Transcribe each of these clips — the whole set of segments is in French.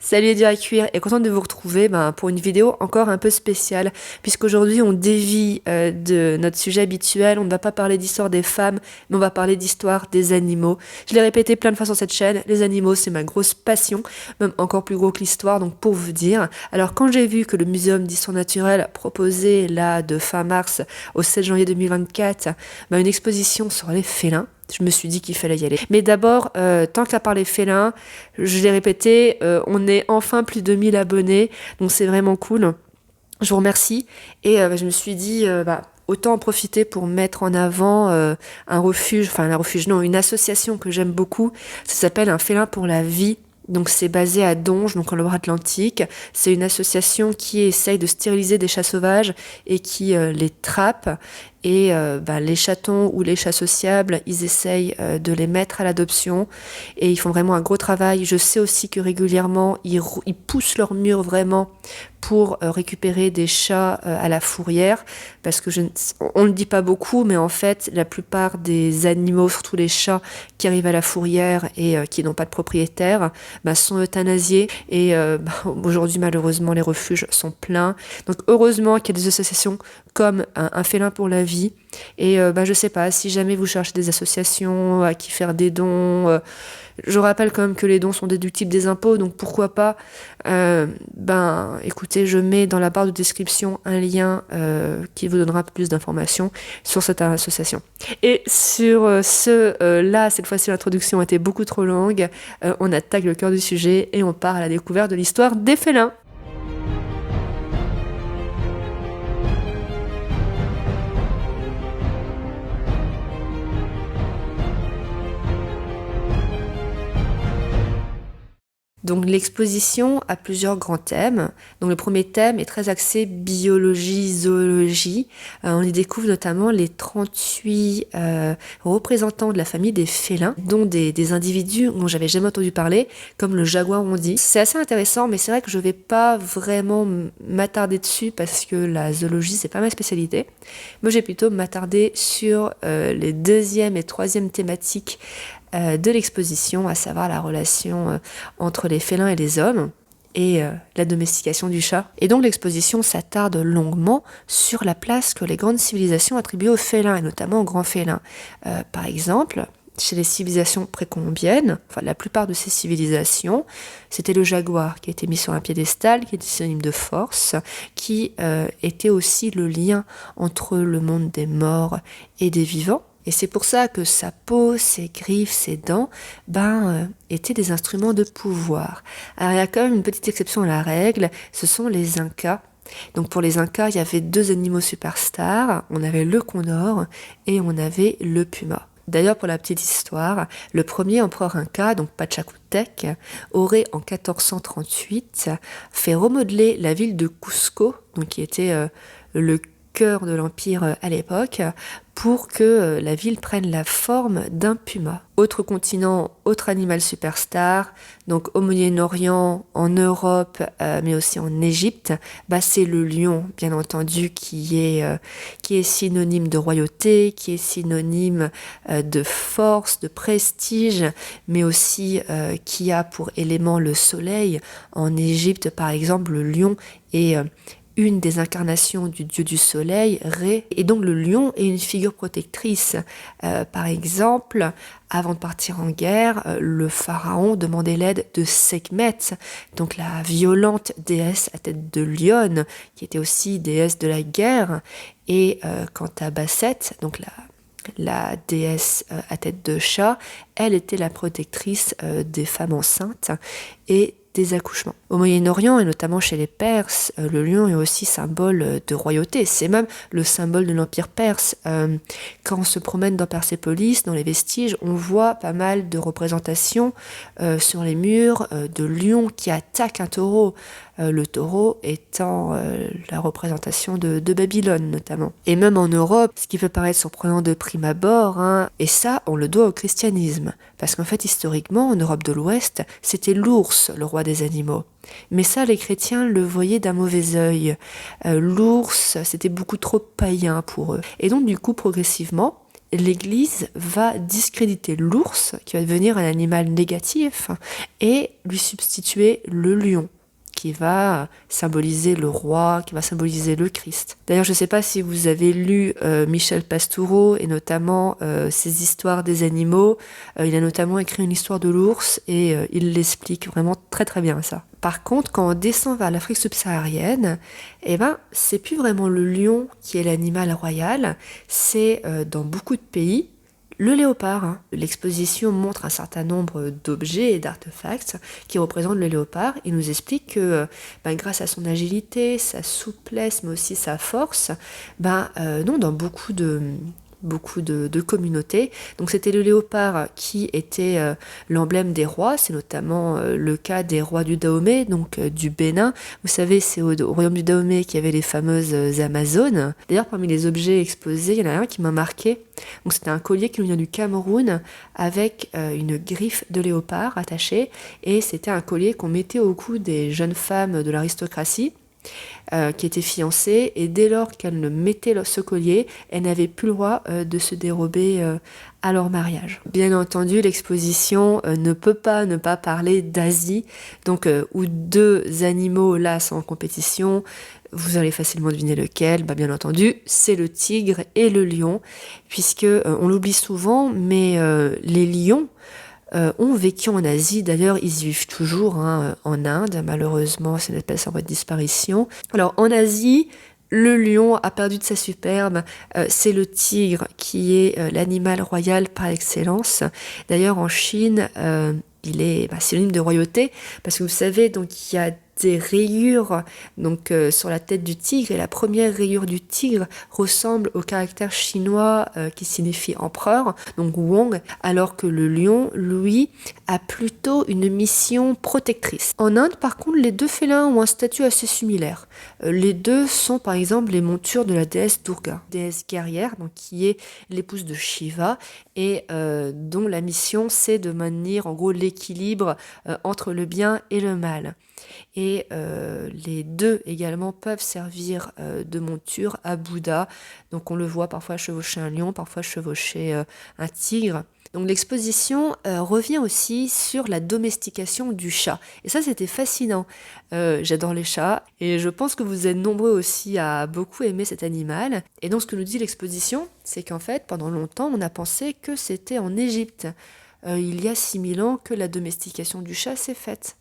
Salut les durs à cuire et contente de vous retrouver pour une vidéo encore un peu spéciale puisqu'aujourd'hui on dévie de notre sujet habituel, on ne va pas parler d'histoire des femmes mais on va parler d'histoire des animaux. Je l'ai répété plein de fois sur cette chaîne, les animaux c'est ma grosse passion, même encore plus gros que l'histoire, donc pour vous dire. Alors quand j'ai vu que le Muséum d'histoire naturelle proposait là de fin mars au 7 janvier 2024 une exposition sur les félins, je me suis dit qu'il fallait y aller. Mais d'abord, tant qu'à parler félins, je l'ai répété, on est enfin plus de 1000 abonnés, donc c'est vraiment cool. Je vous remercie. Et je me suis dit, autant en profiter pour mettre en avant une association que j'aime beaucoup. Ça s'appelle Un félin pour la vie. Donc c'est basé à Donge, donc en Loire-Atlantique. C'est une association qui essaye de stériliser des chats sauvages et qui les trappe. Et les chatons ou les chats sociables, ils essayent de les mettre à l'adoption et ils font vraiment un gros travail. Je sais aussi que régulièrement, ils poussent leur mur vraiment pour récupérer des chats à la fourrière, parce que on ne le dit pas beaucoup, mais en fait, la plupart des animaux, surtout les chats qui arrivent à la fourrière et qui n'ont pas de propriétaire, sont euthanasiés. Et aujourd'hui, malheureusement, les refuges sont pleins. Donc heureusement qu'il y a des associations comme un félin pour la vie. Et je sais pas, si jamais vous cherchez des associations à qui faire des dons, je rappelle quand même que les dons sont déductibles des impôts, donc pourquoi pas. Écoutez, je mets dans la barre de description un lien qui vous donnera plus d'informations sur cette association. Et sur là, cette fois-ci, l'introduction a été beaucoup trop longue. On attaque le cœur du sujet et on part à la découverte de l'histoire des félins. Donc l'exposition a plusieurs grands thèmes. Donc le premier thème est très axé biologie, zoologie. On y découvre notamment les 38 représentants de la famille des félins, dont des individus dont j'avais jamais entendu parler, comme le jaguar hondi. C'est assez intéressant, mais c'est vrai que je vais pas vraiment m'attarder dessus parce que la zoologie c'est pas ma spécialité. Moi j'ai plutôt m'attarder sur les deuxième et troisième thématiques de l'exposition, à savoir la relation entre les félins et les hommes et la domestication du chat. Et donc l'exposition s'attarde longuement sur la place que les grandes civilisations attribuaient aux félins, et notamment aux grands félins. Par exemple, chez les civilisations précolombiennes, la plupart de ces civilisations, c'était le jaguar qui était mis sur un piédestal, qui était synonyme de force, qui était aussi le lien entre le monde des morts et des vivants. Et c'est pour ça que sa peau, ses griffes, ses dents, étaient des instruments de pouvoir. Alors il y a quand même une petite exception à la règle, ce sont les Incas. Donc pour les Incas, il y avait deux animaux superstars, on avait le condor et on avait le puma. D'ailleurs, pour la petite histoire, le premier empereur Inca, donc Pachacutec, aurait en 1438 fait remodeler la ville de Cusco, donc qui était le cœur de l'Empire à l'époque, pour que la ville prenne la forme d'un puma. Autre continent, autre animal superstar, donc au Moyen-Orient, en Europe, mais aussi en Égypte, c'est le lion, bien entendu, qui est synonyme de royauté, qui est synonyme de force, de prestige, mais aussi qui a pour élément le soleil. En Égypte, par exemple, le lion est une des incarnations du dieu du soleil, Ré. Et donc le lion est une figure protectrice. Par exemple, avant de partir en guerre, le pharaon demandait l'aide de Sekhmet, donc la violente déesse à tête de lionne, qui était aussi déesse de la guerre. Et quant à Basset, donc la déesse à tête de chat, elle était la protectrice des femmes enceintes et des accouchements. Au Moyen-Orient, et notamment chez les Perses, le lion est aussi symbole de royauté. C'est même le symbole de l'Empire perse. Quand on se promène dans Persépolis, dans les vestiges, on voit pas mal de représentations sur les murs de lions qui attaquent un taureau. Le taureau étant la représentation de Babylone notamment. Et même en Europe, ce qui peut paraître surprenant de prime abord, et ça on le doit au christianisme, parce qu'en fait historiquement en Europe de l'Ouest, c'était l'ours le roi des animaux. Mais ça, les chrétiens le voyaient d'un mauvais œil. L'ours, c'était beaucoup trop païen pour eux. Et donc du coup, progressivement, l'Église va discréditer l'ours, qui va devenir un animal négatif, et lui substituer le lion, qui va symboliser le roi, qui va symboliser le Christ. D'ailleurs, je ne sais pas si vous avez lu Michel Pastoureau, et notamment ses histoires des animaux. Il a notamment écrit une histoire de l'ours, et il l'explique vraiment très très bien ça. Par contre, quand on descend vers l'Afrique subsaharienne, eh ben, c'est plus vraiment le lion qui est l'animal royal, c'est dans beaucoup de pays le léopard. Hein. L'exposition montre un certain nombre d'objets et d'artefacts qui représentent le léopard. Il nous explique que grâce à son agilité, sa souplesse, mais aussi sa force, non, dans beaucoup de communautés. Donc c'était le léopard qui était l'emblème des rois, c'est notamment le cas des rois du Dahomey, donc du Bénin. Vous savez, c'est au royaume du Dahomey qu'il y avait les fameuses Amazones. D'ailleurs, parmi les objets exposés, il y en a un qui m'a marqué. Donc c'était un collier qui nous vient du Cameroun avec une griffe de léopard attachée, et c'était un collier qu'on mettait au cou des jeunes femmes de l'aristocratie. Qui étaient fiancées, et dès lors qu'elles ne mettaient ce collier, elles n'avaient plus le droit de se dérober à leur mariage. Bien entendu, l'exposition ne peut pas ne pas parler d'Asie, donc où deux animaux là sont en compétition. Vous allez facilement deviner lequel. Bien entendu, c'est le tigre et le lion, puisque on l'oublie souvent, mais les lions ont vécu en Asie. D'ailleurs, ils y vivent toujours en Inde. Malheureusement, c'est une espèce en voie de disparition. Alors, en Asie, le lion a perdu de sa superbe. C'est le tigre qui est l'animal royal par excellence. D'ailleurs, en Chine, il est synonyme de royauté, parce que vous savez, donc il y a des rayures sur la tête du tigre, et la première rayure du tigre ressemble au caractère chinois qui signifie empereur, donc Wong, alors que le lion, lui, a plutôt une mission protectrice. En Inde, par contre, les deux félins ont un statut assez similaire. Les deux sont par exemple les montures de la déesse Durga, déesse guerrière, donc qui est l'épouse de Shiva, et dont la mission c'est de maintenir en gros l'équilibre entre le bien et le mal. Et les deux également peuvent servir de monture à Bouddha. Donc on le voit parfois chevaucher un lion, parfois chevaucher un tigre. Donc l'exposition revient aussi sur la domestication du chat. Et ça, c'était fascinant. J'adore les chats, et je pense que vous êtes nombreux aussi à beaucoup aimer cet animal. Et donc ce que nous dit l'exposition, c'est qu'en fait, pendant longtemps, on a pensé que c'était en Égypte, il y a 6000 ans, que la domestication du chat s'est faite.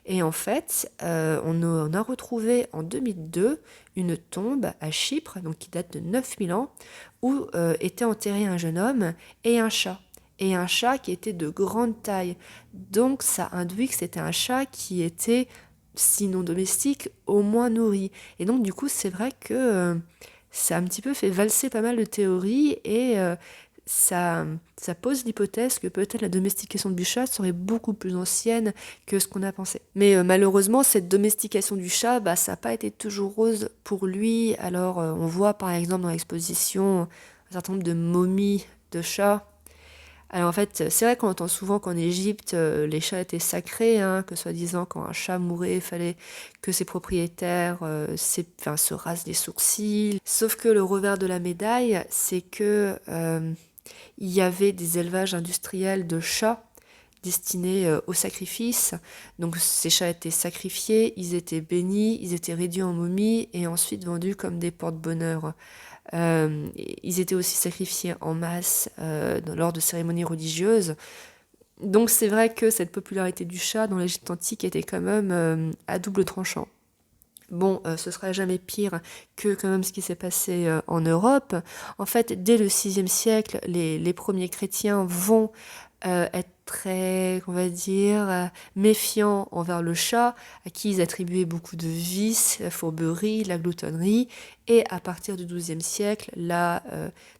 Et en fait, on a retrouvé en 2002 une tombe à Chypre, donc qui date de 9000 ans, où était enterré un jeune homme et un chat. Et un chat qui était de grande taille. Donc ça induit que c'était un chat qui était, sinon domestique, au moins nourri. Et donc du coup, c'est vrai que ça a un petit peu fait valser pas mal de théories, et ça pose l'hypothèse que peut-être la domestication du chat serait beaucoup plus ancienne que ce qu'on a pensé. Mais malheureusement, cette domestication du chat, ça n'a pas été toujours rose pour lui. Alors on voit par exemple dans l'exposition un certain nombre de momies de chats. Alors en fait, c'est vrai qu'on entend souvent qu'en Égypte, les chats étaient sacrés, que soi-disant quand un chat mourait, il fallait que ses propriétaires se rasent les sourcils. Sauf que le revers de la médaille, c'est que il y avait des élevages industriels de chats destinés au sacrifice. Donc ces chats étaient sacrifiés, ils étaient bénis, ils étaient réduits en momies et ensuite vendus comme des porte-bonheur. Ils étaient aussi sacrifiés en masse lors de cérémonies religieuses. Donc c'est vrai que cette popularité du chat dans l'Égypte antique était quand même à double tranchant. Bon, ce sera jamais pire que quand même ce qui s'est passé en Europe. En fait, dès le VIe siècle, les premiers chrétiens vont être très, on va dire, méfiants envers le chat, à qui ils attribuaient beaucoup de vices, la fourberie, la gloutonnerie. Et à partir du XIIe siècle, là,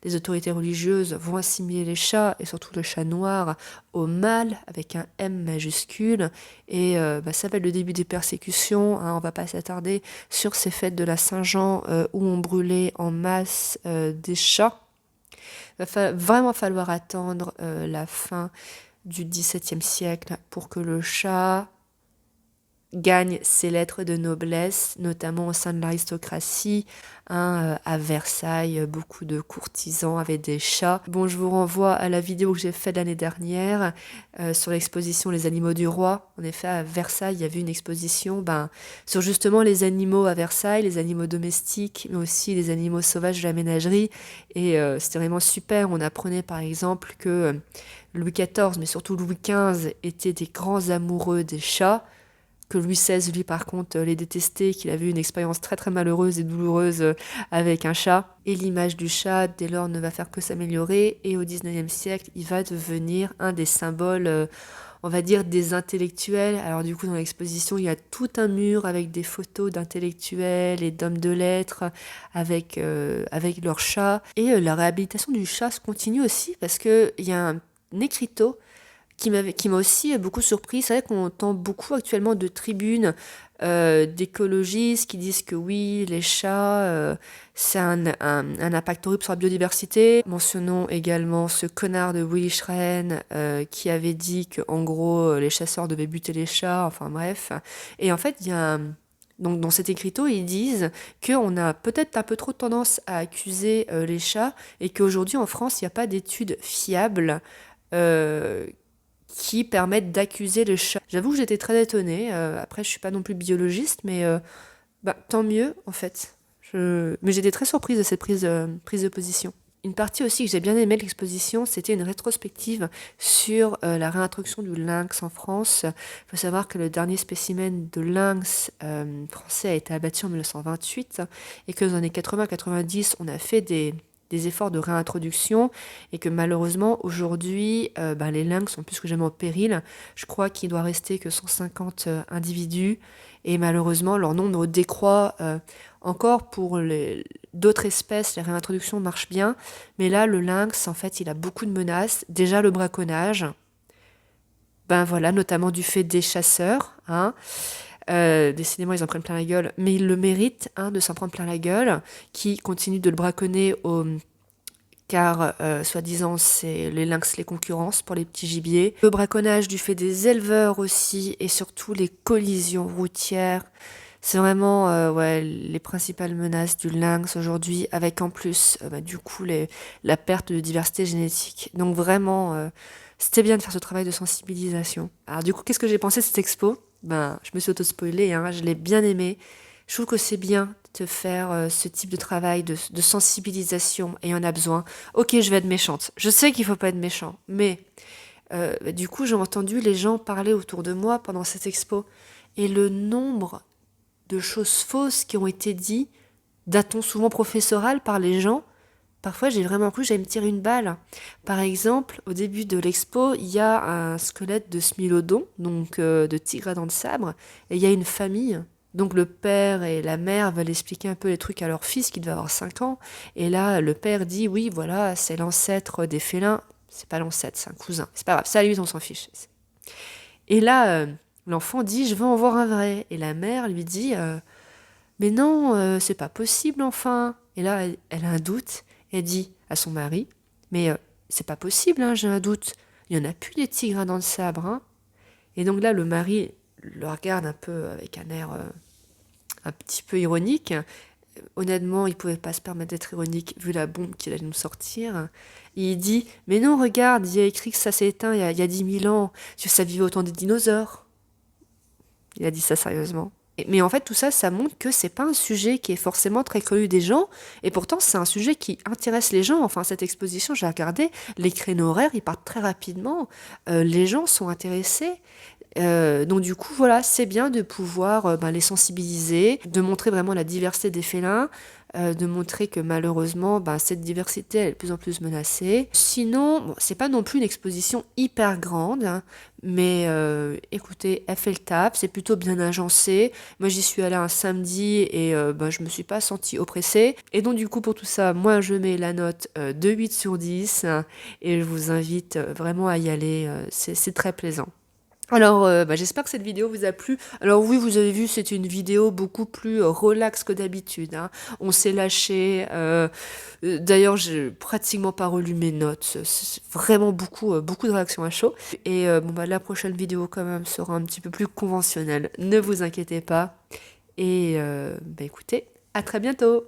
les autorités religieuses vont assimiler les chats, et surtout le chat noir, au mal, avec un M majuscule. Et ça va être le début des persécutions. On va pas s'attarder sur ces fêtes de la Saint-Jean où on brûlait en masse des chats. Il va vraiment falloir attendre la fin du XVIIe siècle pour que le chat gagne ses lettres de noblesse, notamment au sein de l'aristocratie. À Versailles, beaucoup de courtisans avaient des chats. Bon, je vous renvoie à la vidéo que j'ai faite l'année dernière sur l'exposition Les animaux du roi. En effet, à Versailles, il y avait une exposition sur justement les animaux à Versailles, les animaux domestiques, mais aussi les animaux sauvages de la ménagerie. Et c'était vraiment super. On apprenait par exemple que Louis XIV, mais surtout Louis XV, étaient des grands amoureux des chats, que Louis XVI, lui, par contre, les détestait, qu'il avait eu une expérience très très malheureuse et douloureuse avec un chat. Et l'image du chat, dès lors, ne va faire que s'améliorer. Et au XIXe siècle, il va devenir un des symboles, on va dire, des intellectuels. Alors du coup, dans l'exposition, il y a tout un mur avec des photos d'intellectuels et d'hommes de lettres avec leur chat. Et la réhabilitation du chat se continue aussi parce qu'il y a un écriteau qui m'a aussi beaucoup surpris. C'est vrai qu'on entend beaucoup actuellement de tribunes d'écologistes qui disent que oui, les chats, c'est un impact horrible sur la biodiversité. Mentionnons également ce connard de Willy Schren qui avait dit que en gros, les chasseurs devaient buter les chats, enfin bref. Et en fait, il y a donc dans cet écriteau, ils disent qu'on a peut-être un peu trop tendance à accuser les chats et qu'aujourd'hui en France, il n'y a pas d'études fiables euh, qui permettent d'accuser le chat. J'avoue que j'étais très étonnée. Après, je suis pas non plus biologiste, mais tant mieux en fait. Mais j'étais très surprise de cette prise de position. Une partie aussi que j'ai bien aimé de l'exposition, c'était une rétrospective sur la réintroduction du lynx en France. Il faut savoir que le dernier spécimen de lynx français a été abattu en 1928 et que dans les années 80-90, on a fait des efforts de réintroduction et que malheureusement aujourd'hui les lynx sont plus que jamais en péril. Je crois qu'il doit rester que 150 individus et malheureusement leur nombre décroît encore pour d'autres espèces. Les réintroductions marchent bien, mais là le lynx en fait il a beaucoup de menaces. Déjà le braconnage, voilà, notamment du fait des chasseurs, décidément, ils en prennent plein la gueule, mais ils le méritent de s'en prendre plein la gueule, qui continuent de le braconner car, soi-disant, c'est les lynx les concurrences pour les petits gibiers. Le braconnage du fait des éleveurs aussi, et surtout les collisions routières. C'est vraiment les principales menaces du lynx aujourd'hui, avec en plus, du coup, la perte de diversité génétique. Donc vraiment, c'était bien de faire ce travail de sensibilisation. Alors du coup, qu'est-ce que j'ai pensé de cette expo? Je me suis auto-spoilée, je l'ai bien aimée. Je trouve que c'est bien de faire ce type de travail de sensibilisation et on a besoin. Ok, je vais être méchante. Je sais qu'il faut pas être méchant, mais du coup, j'ai entendu les gens parler autour de moi pendant cette expo et le nombre de choses fausses qui ont été dites d'un ton souvent professoral par les gens. Parfois, j'ai vraiment cru que j'allais me tirer une balle. Par exemple, au début de l'expo, il y a un squelette de Smilodon, donc de tigre à dents de sabre, et il y a une famille. Donc le père et la mère veulent expliquer un peu les trucs à leur fils qui devait avoir 5 ans. Et là, le père dit, oui, voilà, c'est l'ancêtre des félins. C'est pas l'ancêtre, c'est un cousin. C'est pas grave, ça, à la limite, on s'en fiche. Et là, l'enfant dit, je veux en voir un vrai. Et la mère lui dit, mais non, c'est pas possible, enfin. Et là, elle a un doute. Elle dit à son mari, mais c'est pas possible, j'ai un doute. Il y en a plus des tigres dans le sabre. Et donc là, le mari le regarde un peu avec un air un petit peu ironique. Honnêtement, il pouvait pas se permettre d'être ironique vu la bombe qu'il allait nous sortir. Et il dit, mais non, regarde, il y a écrit que ça s'est éteint il y a 10 000 ans. Ça vivait autant des dinosaures. Il a dit ça sérieusement. Mais en fait, tout ça, ça montre que c'est pas un sujet qui est forcément très connu des gens, et pourtant, c'est un sujet qui intéresse les gens. Enfin, cette exposition, j'ai regardé, les créneaux horaires, ils partent très rapidement. Les gens sont intéressés. Donc du coup, voilà, c'est bien de pouvoir les sensibiliser, de montrer vraiment la diversité des félins, de montrer que malheureusement, cette diversité elle est de plus en plus menacée. Sinon, c'est pas non plus une exposition hyper grande, mais écoutez, elle fait le taf, c'est plutôt bien agencé. Moi, j'y suis allée un samedi et je me suis pas sentie oppressée. Et donc du coup, pour tout ça, moi, je mets la note de 8 sur 10 et je vous invite vraiment à y aller, c'est très plaisant. Alors, j'espère que cette vidéo vous a plu. Alors oui, vous avez vu, c'était une vidéo beaucoup plus relax que d'habitude, hein. On s'est lâché. D'ailleurs, j'ai pratiquement pas relu mes notes. C'est vraiment beaucoup de réactions à chaud. Et la prochaine vidéo quand même sera un petit peu plus conventionnelle. Ne vous inquiétez pas. Et écoutez, à très bientôt.